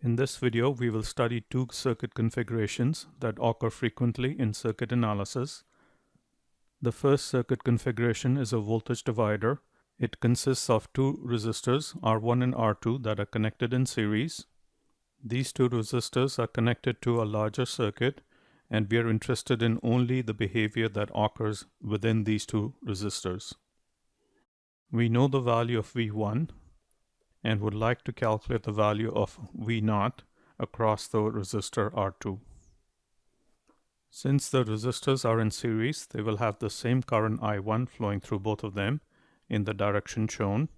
In this video, we will study two circuit configurations that occur frequently in circuit analysis. The first circuit configuration is a voltage divider. It consists of two resistors, R1 and R2, that are connected in series. These two resistors are connected to a larger circuit, and we are interested in only the behavior that occurs within these two resistors. We know the value of V1 and would like to calculate the value of V0 across the resistor R2. Since the resistors are in series, they will have the same current I1 flowing through both of them in the direction shown.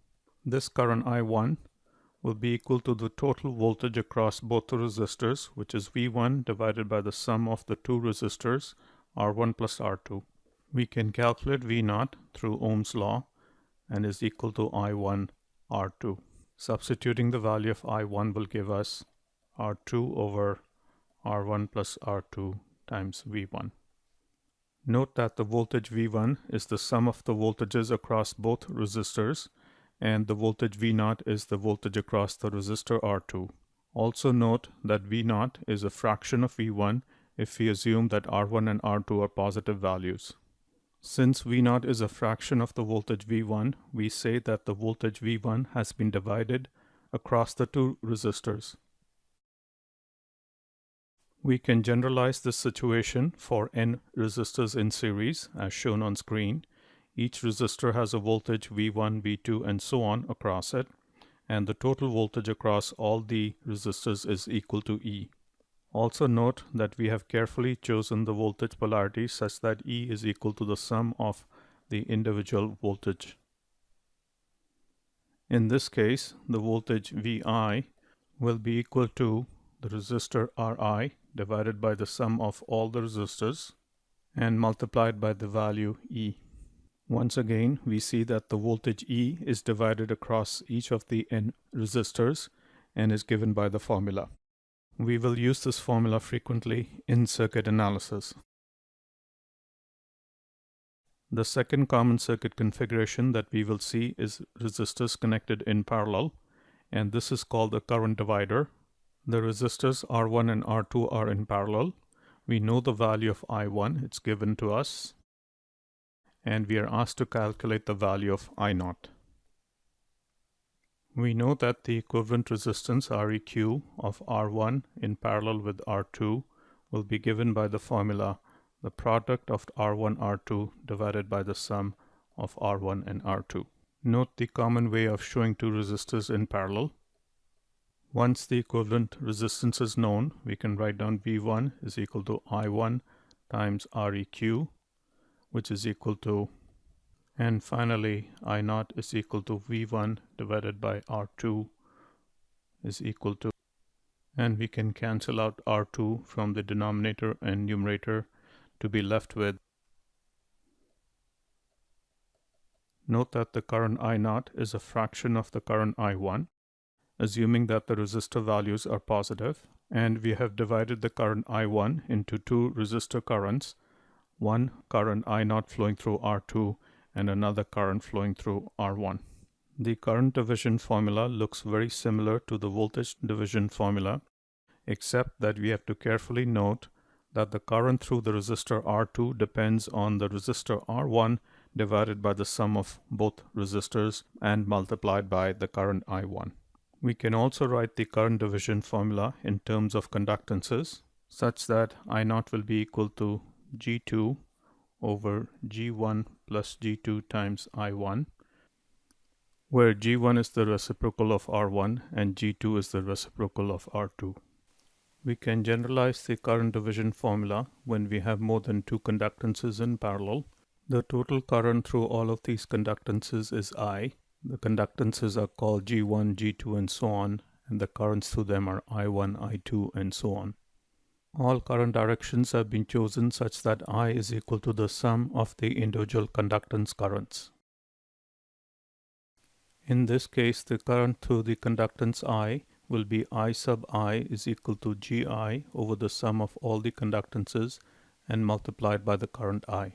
This current I1 will be equal to the total voltage across both the resistors, which is V1 divided by the sum of the two resistors, R1 plus R2. We can calculate V0 through Ohm's law and is equal to I1 R2. Substituting the value of I1 will give us R2 over R1 plus R2 times V1. Note that the voltage V1 is the sum of the voltages across both resistors, and the voltage V0 is the voltage across the resistor R2. Also note that V0 is a fraction of V1 if we assume that R1 and R2 are positive values. Since V0 is a fraction of the voltage V1, we say that the voltage V1 has been divided across the two resistors. We can generalize this situation for n resistors in series, as shown on screen. Each resistor has a voltage V1, V2, and so on across it, and the total voltage across all the resistors is equal to E. Also note that we have carefully chosen the voltage polarity such that E is equal to the sum of the individual voltage. In this case, the voltage Vi will be equal to the resistor Ri divided by the sum of all the resistors and multiplied by the value E. Once again, we see that the voltage E is divided across each of the n resistors and is given by the formula. We will use this formula frequently in circuit analysis. The second common circuit configuration that we will see is resistors connected in parallel, and this is called the current divider. The resistors R1 and R2 are in parallel. We know the value of I1, it's given to us, and we are asked to calculate the value of I0. We know that the equivalent resistance Req of R1 in parallel with R2 will be given by the formula the product of R1 R2 divided by the sum of R1 and R2. Note the common way of showing two resistors in parallel. Once the equivalent resistance is known, we can write down V1 is equal to I1 times Req, which is equal to, and finally I0 is equal to V1 divided by R2 is equal to, and we can cancel out R2 from the denominator and numerator to be left with. Note that the current I0 is a fraction of the current I1, assuming that the resistor values are positive, and we have divided the current I1 into two resistor currents, one current I0 flowing through R2 and another current flowing through R1. The current division formula looks very similar to the voltage division formula, except that we have to carefully note that the current through the resistor R2 depends on the resistor R1 divided by the sum of both resistors and multiplied by the current I1. We can also write the current division formula in terms of conductances, such that I0 will be equal to G2 over G1 plus G2 times I1, where G1 is the reciprocal of R1 and G2 is the reciprocal of R2. We can generalize the current division formula when we have more than two conductances in parallel. The total current through all of these conductances is I. The conductances are called G1, G2, and so on, and the currents through them are I1, I2, and so on. All current directions have been chosen such that I is equal to the sum of the individual conductance currents. In this case, the current through the conductance I will be I sub I is equal to Gi over the sum of all the conductances and multiplied by the current I.